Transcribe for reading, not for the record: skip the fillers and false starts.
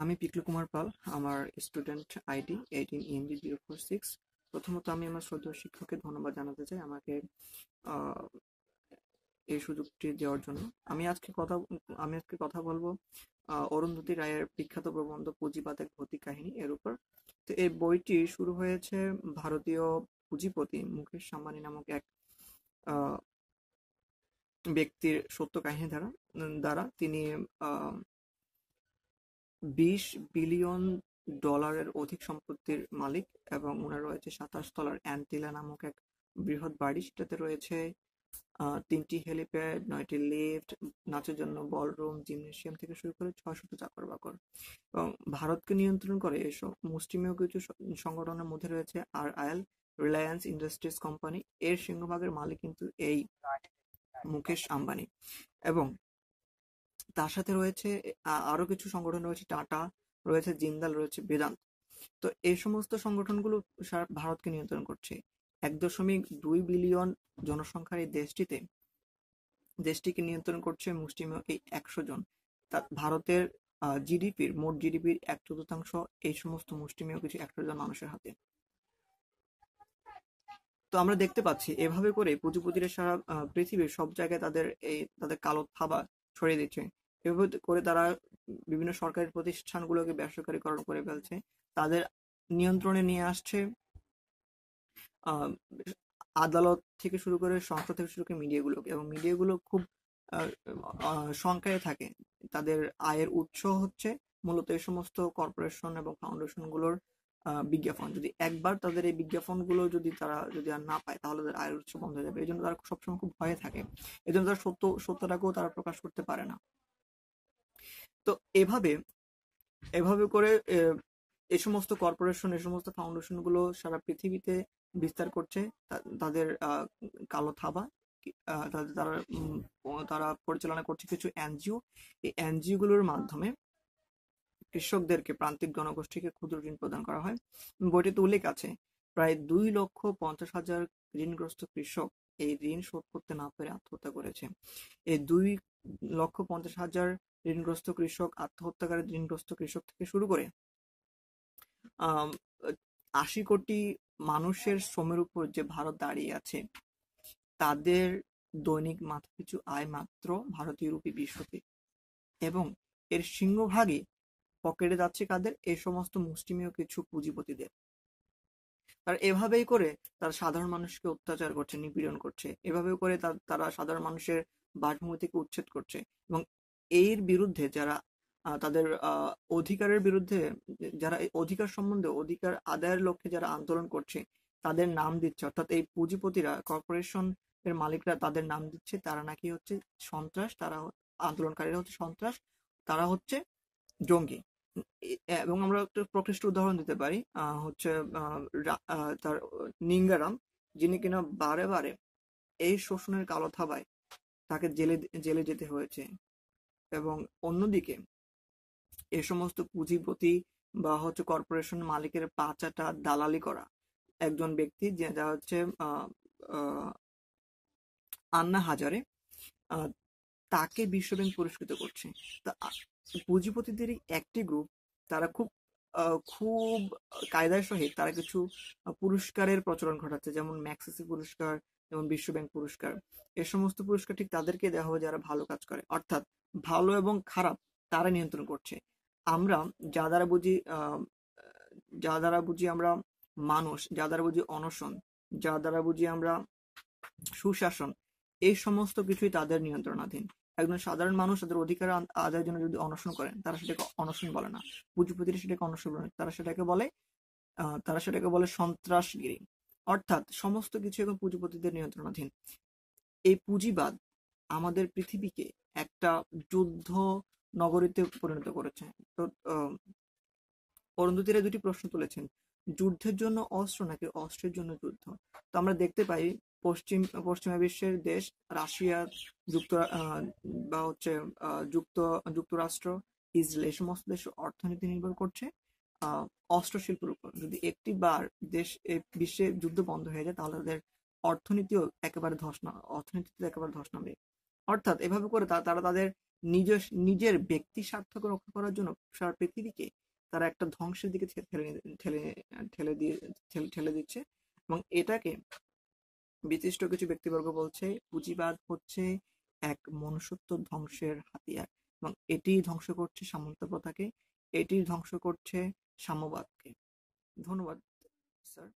আমি পিকলু কুমার পাল। আমার student ID 18EMG046। প্রথমত আমি আমার শ্রদ্ধেয় শিক্ষককে ধন্যবাদ জানাতে চাই আমাকে আহ, এই সুযোগটি দেওয়ার জন্য। আমি আজকে কথা আমি আজকে কথা বলবো অরুন্ধতী রায়ের বিখ্যাত প্রবন্ধ পুঁজিবাদ এক ভৌতিক কাহিনী এর উপর। তো এই বইটি শুরু হয়েছে ভারতীয় পুঁজিপতি মুকেশ আম্বানি নামক এক আহ, ব্যক্তির সত্য কাহিনী দ্বারা তিনি আহ, 20 বিলিয়ন ডলারের অধিক সম্পত্তির মালিক এবং ওনার রয়েছে 27 তলার অ্যান্টিলা নামক এক বৃহৎ বাড়ি। সেটাতে রয়েছে 3টি হেলিপ্যাড, 9টি লিফট, নাচের জন্য বলরুম, জিমনেশিয়াম থেকে শুরু করে 600 চাকর বাকর। এবং ভারতকে নিয়ন্ত্রণ করে এসব মুষ্টিমেয় কিছু সংগঠনের মধ্যে রয়েছে RIL, রিলায়েন্স ইন্ডাস্ট্রিজ কোম্পানি। এর সিংহভাগের মালিক কিন্তু এই মুকেশ আম্বানি। এবং তার সাথে রয়েছে আরো কিছু সংগঠন রয়েছে, টাটা রয়েছে, জিন্দাল রয়েছে, বেদান্ত। তো এই সমস্ত সংগঠনগুলো সারা ভারতকে নিয়ন্ত্রণ করছে। 1.2 বিলিয়ন জনসংখ্যার এই দেশটিকে নিয়ন্ত্রণ করছে মুষ্টিমেয় এই 100 জন। ভারতের মোট জিডিপির 1/4 এই সমস্ত মুষ্টিমেয় কিছু 100 জন মানুষের হাতে। তো আমরা দেখতে পাচ্ছি এভাবে করে পুঁজিপতিরা সারা পৃথিবীর সব জায়গায় তাদের কালো থাবা ছড়িয়ে দিচ্ছে। এভাবে করে তারা বিভিন্ন সরকারি প্রতিষ্ঠানগুলোকে বেসরকারীকরণ করে ফেলছে, তাদের নিয়ন্ত্রণে নিয়ে আসছে। আহ, আদালত থেকে শুরু করে সংসদ থেকে শুরু করে মিডিয়াগুলোকে, এবং মিডিয়াগুলো খুব সংখ্যায় থাকে। তাদের আয়ের উৎস হচ্ছে মূলত এই সমস্ত কর্পোরেশন এবং ফাউন্ডেশন গুলোর বিজ্ঞাপন। যদি একবার তাদের এই বিজ্ঞাপনগুলো যদি আর না পায়, তাহলে তাদের আয়ের উৎস বন্ধ হয়ে যাবে। এই জন্য তারা সবসময় খুব ভয়ে থাকে। এই জন্য তারা সত্যটাকেও তারা প্রকাশ করতে পারে না। তো এভাবে এভাবে করে এই সমস্ত কর্পোরেশন, এই সমস্ত ফাউন্ডেশন গুলো সারা পৃথিবীতে বিস্তার করছে তাদের কালো থাবা। তারা পরিচালনা করছে কিছু এনজিও। এই এনজিও গুলোর মাধ্যমে কৃষকদেরকে, প্রান্তিক জনগোষ্ঠীকে ক্ষুদ্র ঋণ প্রদান করা হয়। বইটিতে উল্লেখ আছে প্রায় 2,50,000 ঋণগ্রস্ত কৃষক এই ঋণ শোধ করতে না পেরে আত্মহত্যা করেছে। এই 2,50,000 ঋণগ্রস্ত কৃষক, আত্মহত্যাকারী ঋণগ্রস্ত কৃষক থেকে শুরু করে 80 কোটি মানুষের শ্রমের উপর যে ভারত দাঁড়িয়ে আছে, তাদের দৈনিক মাথাপিছু আয় মাত্র ভারতীয় রুপি 20 কোটি। এবং এর সিংহভাগই পকেটে যাচ্ছে কাদের? এই সমস্ত মুষ্টিমেয় কিছু পুঁজিপতিদের। তারা এভাবেই করে তারা সাধারণ মানুষকে অত্যাচার করছে, নিপীড়ন করছে। এভাবে করে তারা সাধারণ মানুষের বাসভূমি থেকে উচ্ছেদ করছে। এবং এর বিরুদ্ধে যারা তাদের অধিকারের বিরুদ্ধে, যারা এই অধিকার সম্বন্ধে, অধিকার আদায়ের লক্ষ্যে যারা আন্দোলন করছে, তাদের নাম দিচ্ছে। অর্থাৎ এই পুঁজিপতিরা, কর্পোরেশন এর মালিকরা তাদের নাম দিচ্ছে তারা নাকি হচ্ছে সন্ত্রাস, আন্দোলনকারীরা হচ্ছে সন্ত্রাস, তারা হচ্ছে জঙ্গি। এবং আমরা একটা প্রকৃষ্ট উদাহরণ দিতে পারি, হচ্ছে তার নিঙ্গারাম, যিনি কিনা বারে বারে এই শোষণের কালো থাবায় তাকে জেলে যেতে হয়েছে। এবং অন্যদিকে এই সমস্ত পুঁজিপতি বা হচ্ছে কর্পোরেশন মালিকের পাচাটা দালালি করা একজন ব্যক্তি, যা হচ্ছে আন্না হাজারে, তাকে বিশ্বব্যাংক পুরস্কৃত করছে। পুঁজিপতিদের একটি গ্রুপ, তারা খুব কায়দার সহিত তারা কিছু পুরস্কারের প্রচলন ঘটাচ্ছে, যেমন ম্যাক্সেসে পুরস্কার, যেমন বিশ্বব্যাংক পুরস্কার। এ সমস্ত পুরস্কার ঠিক তাদেরকে দেওয়া হবে যারা ভালো কাজ করে। অর্থাৎ ভালো এবং খারাপ তারা নিয়ন্ত্রণ করছে। আমরা যা দ্বারা বুঝি আমরা মানুষ, যা দ্বারা বুঝি অনশন, যা দ্বারা বুঝি আমরা সুশাসন, এই সমস্ত কিছুই তাদের নিয়ন্ত্রণাধীন। একজন সাধারণ মানুষ তাদের অধিকার আদায়ের জন্য যদি অনশন করেন, তারা সেটাকে অনশন বলে না। পুঁজিপতিরা সেটাকে অনশন বলে না, তারা সেটাকে বলে সন্ত্রাসগিরি। অর্থাৎ সমস্ত কিছু এখন পুঁজিপতিদের নিয়ন্ত্রণাধীন। এই পুঁজিবাদ আমাদের পৃথিবীকে একটা যুদ্ধ নগরীতে পরিণত করেছে। তো অরুন্ধতীরা দুটি প্রশ্ন তুলেছেন, যুদ্ধের জন্য অস্ত্র নাকি অস্ত্রের জন্য যুদ্ধ। তো আমরা দেখতে পাই পশ্চিমা বিশ্বের দেশ রাশিয়া, বা হচ্ছে যুক্তরাষ্ট্র, ইসরায়েল, এই সমস্ত দেশের অর্থনীতি নির্ভর করছে অস্ত্র শিল্পের উপর। যদি একটি বার বিশ্বে যুদ্ধ বন্ধ হয়ে যায়, তাহলে তাদের অর্থনীতিতে একেবারে ধস নামে। অর্থাৎ এভাবে করে তারা তাদের নিজের ব্যক্তি স্বার্থকে রক্ষা করার জন্য সারা পৃথিবীকে তারা একটা ধ্বংসের দিকে ঠেলে ঠেলে দিয়ে ঠেলে দিচ্ছে। এবং এটাকে বিশিষ্ট কিছু ব্যক্তিবর্গ বলছে পুঁজিবাদ হচ্ছে এক মনুষ্যত্ব ধ্বংসের হাতিয়ার, এবং এটি ধ্বংস করছে সামন্তপ্রথাকে, এটি ধ্বংস করছে সাম্যবাদকে। ধন্যবাদ স্যার।